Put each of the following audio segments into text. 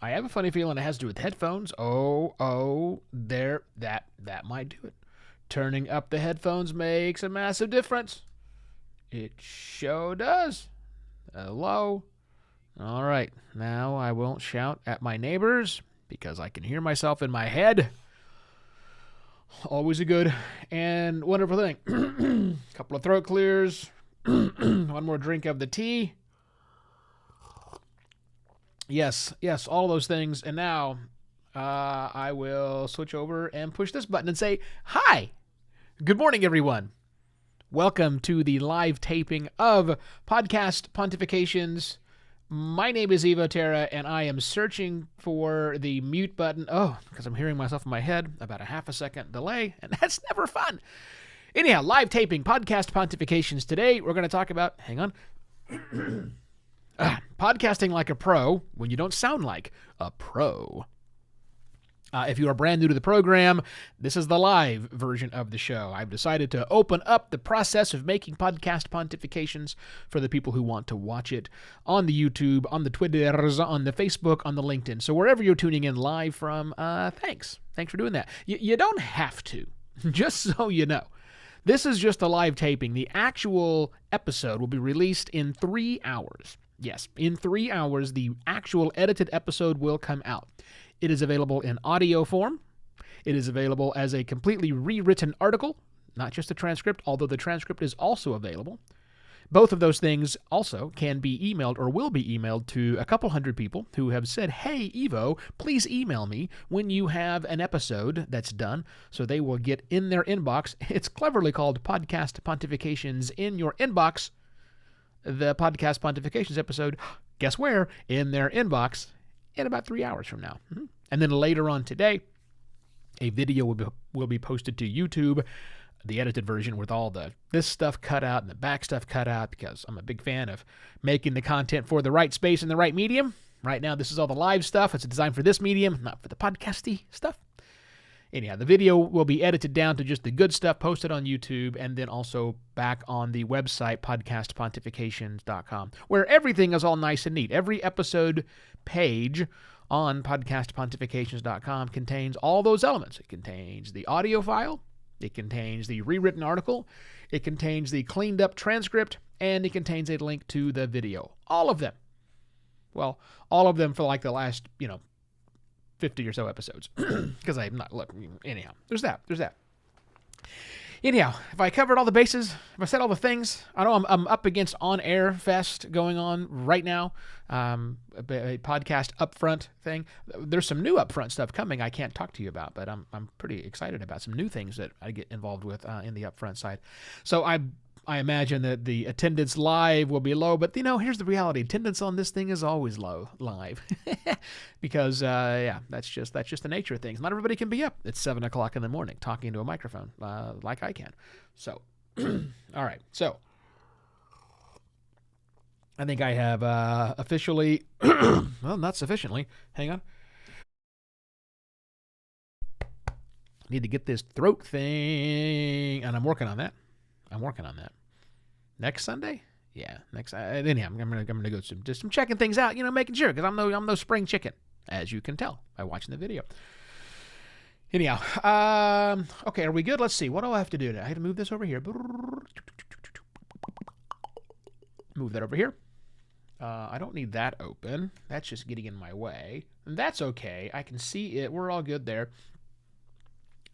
I have a funny feeling it has to do with headphones. That might do it. Turning up the headphones makes a massive difference. It sure does. Hello. All right, now I won't shout at my neighbors because I can hear myself in my head. Always a good and wonderful thing. Couple of throat clears. One more drink of the tea. Yes, all those things. And now I will switch over and push this button and say, hi. Good morning, everyone. Welcome to the live taping of Podcast Pontifications. My name is Evo Terra, and I am searching for the mute button. Oh, because I'm hearing myself in my head, about a half a second delay, and that's never fun. Anyhow, live taping Podcast Pontifications. Today, we're going to talk about, hang on, podcasting like a pro when you don't sound like a pro. If you are brand new to the program, this is the live version of the show. I've decided to open up the process of making podcast pontifications for the people who want to watch it on the YouTube, on the Twitters, on the Facebook, on the LinkedIn. So wherever you're tuning in live from, thanks. Thanks for doing that. You don't have to, just so you know. This is just a live taping. The actual episode will be released in 3 hours. Yes, in 3 hours, the actual edited episode will come out. It is available in audio form. It is available as a completely rewritten article, not just a transcript, although the transcript is also available. Both of those things also can be emailed or will be emailed to a couple hundred people who have said, hey, Evo, please email me when you have an episode that's done. So they will get in their inbox. It's cleverly called Podcast Pontifications in your inbox. The Podcast Pontifications episode, guess where? In their inbox. In about 3 hours from now. And then later on today, a video will be posted to YouTube, the edited version with all this stuff cut out and the back stuff cut out, because I'm a big fan of making the content for the right space and the right medium. Right now, this is all the live stuff. It's designed for this medium, not for the podcasty stuff. Anyhow, the video will be edited down to just the good stuff, posted on YouTube, and then also back on the website, podcastpontifications.com, where everything is all nice and neat. Every episode page on podcastpontifications.com contains all those elements. It contains the audio file, it contains the rewritten article, it contains the cleaned up transcript, and it contains a link to the video. All of them. Well, all of them for like the last, 50 or so episodes, because I'm not, look, anyhow, there's that. Anyhow, if I covered all the bases, if I said all the things, I know I'm up against On-Air Fest going on right now, a podcast upfront thing. There's some new upfront stuff coming I can't talk to you about, but I'm pretty excited about some new things that I get involved with in the upfront side. So I imagine that the attendance live will be low, but here's the reality. Attendance on this thing is always low live because, that's just the nature of things. Not everybody can be up at 7 o'clock in the morning talking to a microphone like I can. So, all right. So I think I have officially, well, not sufficiently. Hang on. Need to get this throat thing, and I'm working on that. Next Sunday? Yeah, anyhow, I'm gonna go some checking things out, making sure, because I'm no spring chicken, as you can tell by watching the video. Anyhow, okay, are we good? Let's see. What do I have to do? I have to move this over here. Move that over here. I don't need that open. That's just getting in my way. And that's okay. I can see it. We're all good there.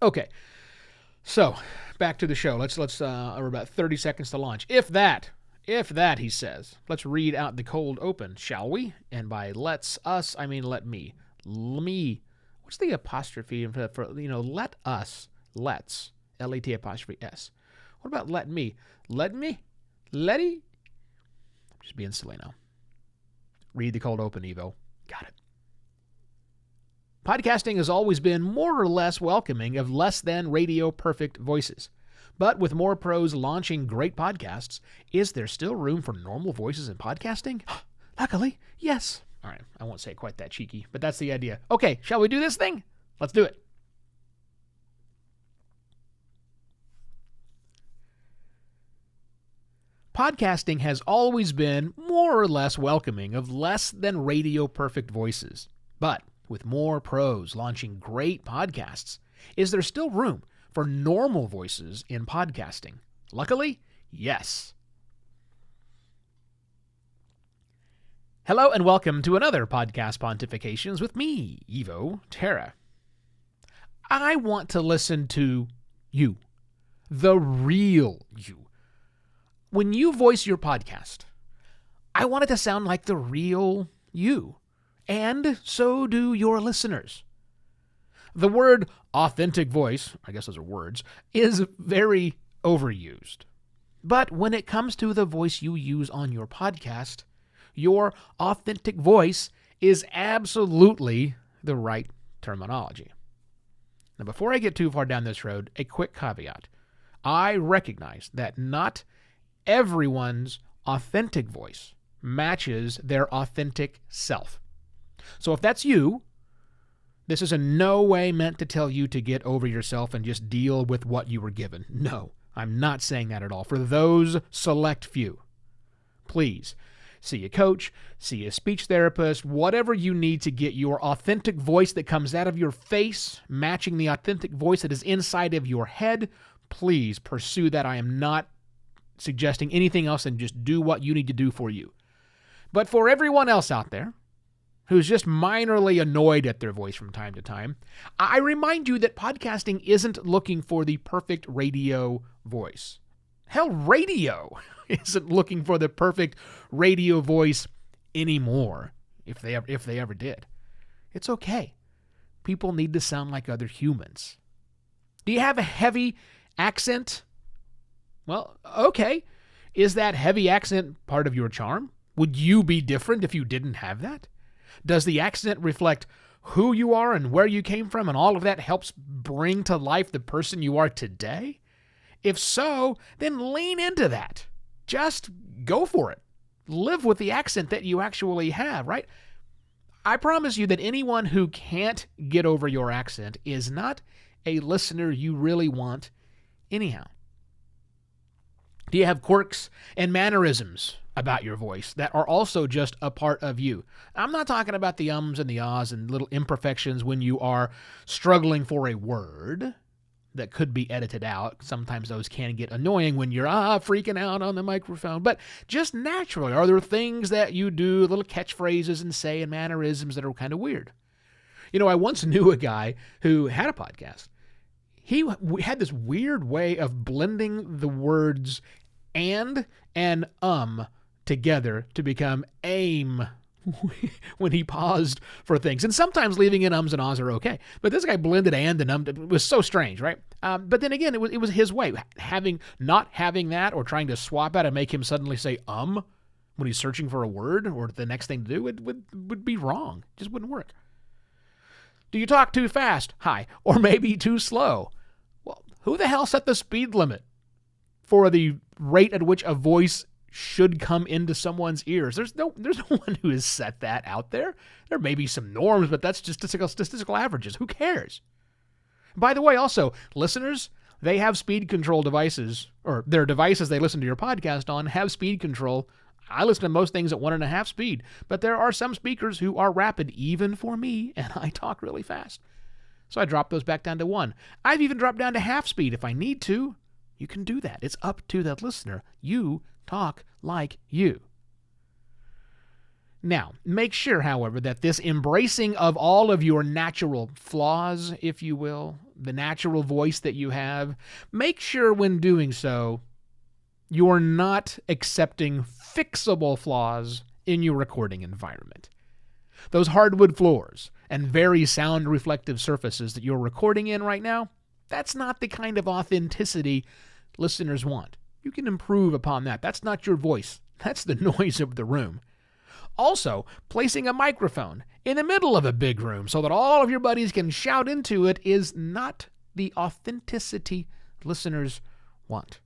Okay. So, back to the show. Let's we're about 30 seconds to launch. If that, he says. Let's read out the cold open, shall we? And by let's us, I mean let me. Me. What's the apostrophe for let us? Let's. L-E-T apostrophe S. What about let me? Let me? Letty? I'm just being silly now. Read the cold open, Evo. Got it. Podcasting has always been more or less welcoming of less than radio perfect voices. But with more pros launching great podcasts, is there still room for normal voices in podcasting? Luckily, yes. All right, I won't say it quite that cheeky, but that's the idea. Okay, shall we do this thing? Let's do it. Podcasting has always been more or less welcoming of less than radio perfect voices. But with more pros launching great podcasts, is there still room for normal voices in podcasting? Luckily, yes. Hello and welcome to another Podcast Pontifications with me, Evo Terra. I want to listen to you, the real you. When you voice your podcast, I want it to sound like the real you, and so do your listeners. The word authentic voice, I guess those are words, is very overused. But when it comes to the voice you use on your podcast, your authentic voice is absolutely the right terminology. Now, before I get too far down this road, a quick caveat. I recognize that not everyone's authentic voice matches their authentic self. So if that's you, this is in no way meant to tell you to get over yourself and just deal with what you were given. No, I'm not saying that at all. For those select few, please see a coach, see a speech therapist, whatever you need to get your authentic voice that comes out of your face, matching the authentic voice that is inside of your head. Please pursue that. I am not suggesting anything else than just do what you need to do for you. But for everyone else out there who's just minorly annoyed at their voice from time to time, I remind you that podcasting isn't looking for the perfect radio voice. Hell, radio isn't looking for the perfect radio voice anymore, if they ever did. It's okay. People need to sound like other humans. Do you have a heavy accent? Well, okay. Is that heavy accent part of your charm? Would you be different if you didn't have that? Does the accent reflect who you are and where you came from, and all of that helps bring to life the person you are today? If so, then lean into that. Just go for it. Live with the accent that you actually have, right? I promise you that anyone who can't get over your accent is not a listener you really want anyhow. Do you have quirks and mannerisms about your voice that are also just a part of you? I'm not talking about the ums and the ahs and little imperfections when you are struggling for a word that could be edited out. Sometimes those can get annoying when you're freaking out on the microphone. But just naturally, are there things that you do, little catchphrases and say and mannerisms that are kind of weird? You know, I once knew a guy who had a podcast. He had this weird way of blending the words and together to become aim when he paused for things. And sometimes leaving in ums and ahs are okay. But this guy blended and it was so strange, right? But then again, it was his way. Not having that or trying to swap out and make him suddenly say when he's searching for a word or the next thing to do, it would be wrong. It just wouldn't work. Do you talk too fast? Hi. Or maybe too slow? Well, who the hell set the speed limit for the rate at which a voice should come into someone's ears? There's no one who has set that out there. There may be some norms, but that's just statistical averages. Who cares? By the way, also, listeners, they have speed control devices, or their devices they listen to your podcast on have speed control. I listen to most things at 1.5 speed, but there are some speakers who are rapid, even for me, and I talk really fast. So I drop those back down to 1. I've even dropped down to half speed if I need to. You can do that. It's up to the listener. You talk like you. Now, make sure, however, that this embracing of all of your natural flaws, if you will, the natural voice that you have, make sure when doing so, you're not accepting fixable flaws in your recording environment. Those hardwood floors and very sound reflective surfaces that you're recording in right now, that's not the kind of authenticity listeners want. You can improve upon that. That's not your voice. That's the noise of the room. Also, placing a microphone in the middle of a big room so that all of your buddies can shout into it is not the authenticity listeners want.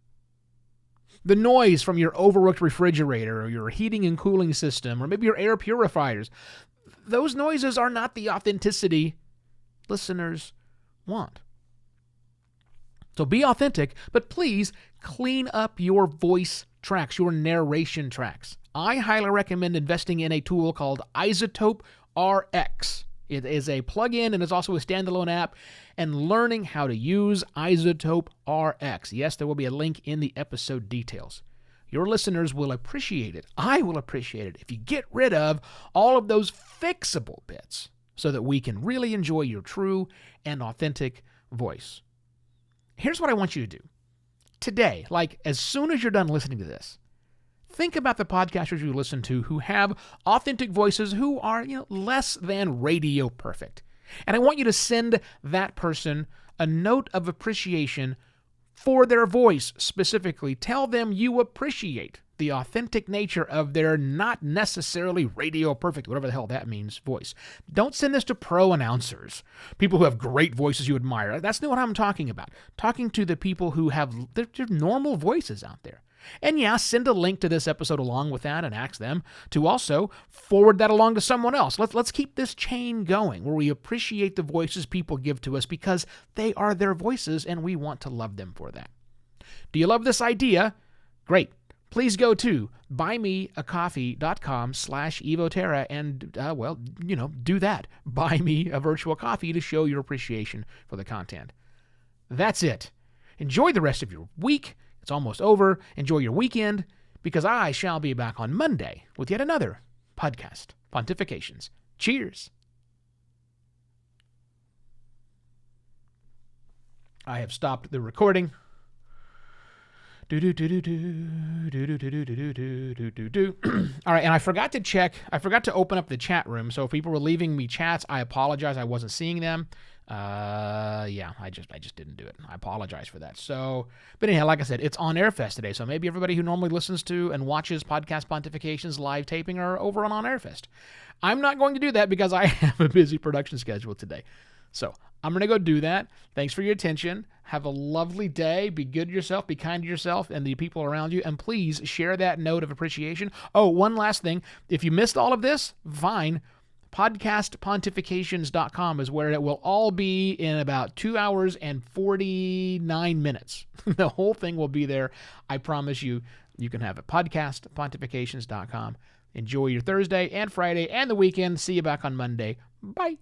The noise from your overworked refrigerator or your heating and cooling system or maybe your air purifiers, those noises are not the authenticity listeners want. So be authentic, but please clean up your voice tracks, your narration tracks. I highly recommend investing in a tool called Isotope RX. It is a plugin and it's also a standalone app, and learning how to use iZotope RX. Yes, there will be a link in the episode details. Your listeners will appreciate it. I will appreciate it if you get rid of all of those fixable bits so that we can really enjoy your true and authentic voice. Here's what I want you to do. Today, like as soon as you're done listening to this, think about the podcasters you listen to who have authentic voices who are, less than radio perfect. And I want you to send that person a note of appreciation for their voice specifically. Tell them you appreciate the authentic nature of their not necessarily radio perfect, whatever the hell that means, voice. Don't send this to pro announcers, people who have great voices you admire. That's not what I'm talking about. Talking to the people who have their normal voices out there. And yeah, send a link to this episode along with that and ask them to also forward that along to someone else. Let's keep this chain going where we appreciate the voices people give to us because they are their voices and we want to love them for that. Do you love this idea? Great. Please go to buymeacoffee.com/evoterra and, do that. Buy me a virtual coffee to show your appreciation for the content. That's it. Enjoy the rest of your week. It's almost over. Enjoy your weekend, because I shall be back on Monday with yet another podcast, Pontifications. Cheers. I have stopped the recording. All right, and I forgot to open up the chat room. So if people were leaving me chats, I apologize. I wasn't seeing them. I just didn't do it. I apologize for that. So, but anyhow, like I said, it's on Airfest today. So maybe everybody who normally listens to and watches Podcast Pontifications live taping are over on Airfest. I'm not going to do that because I have a busy production schedule today. So I'm going to go do that. Thanks for your attention. Have a lovely day. Be good to yourself. Be kind to yourself and the people around you. And please share that note of appreciation. Oh, one last thing. If you missed all of this, fine. Podcastpontifications.com is where it will all be in about 2 hours and 49 minutes. The whole thing will be there. I promise you, you can have it. Podcastpontifications.com. Enjoy your Thursday and Friday and the weekend. See you back on Monday. Bye.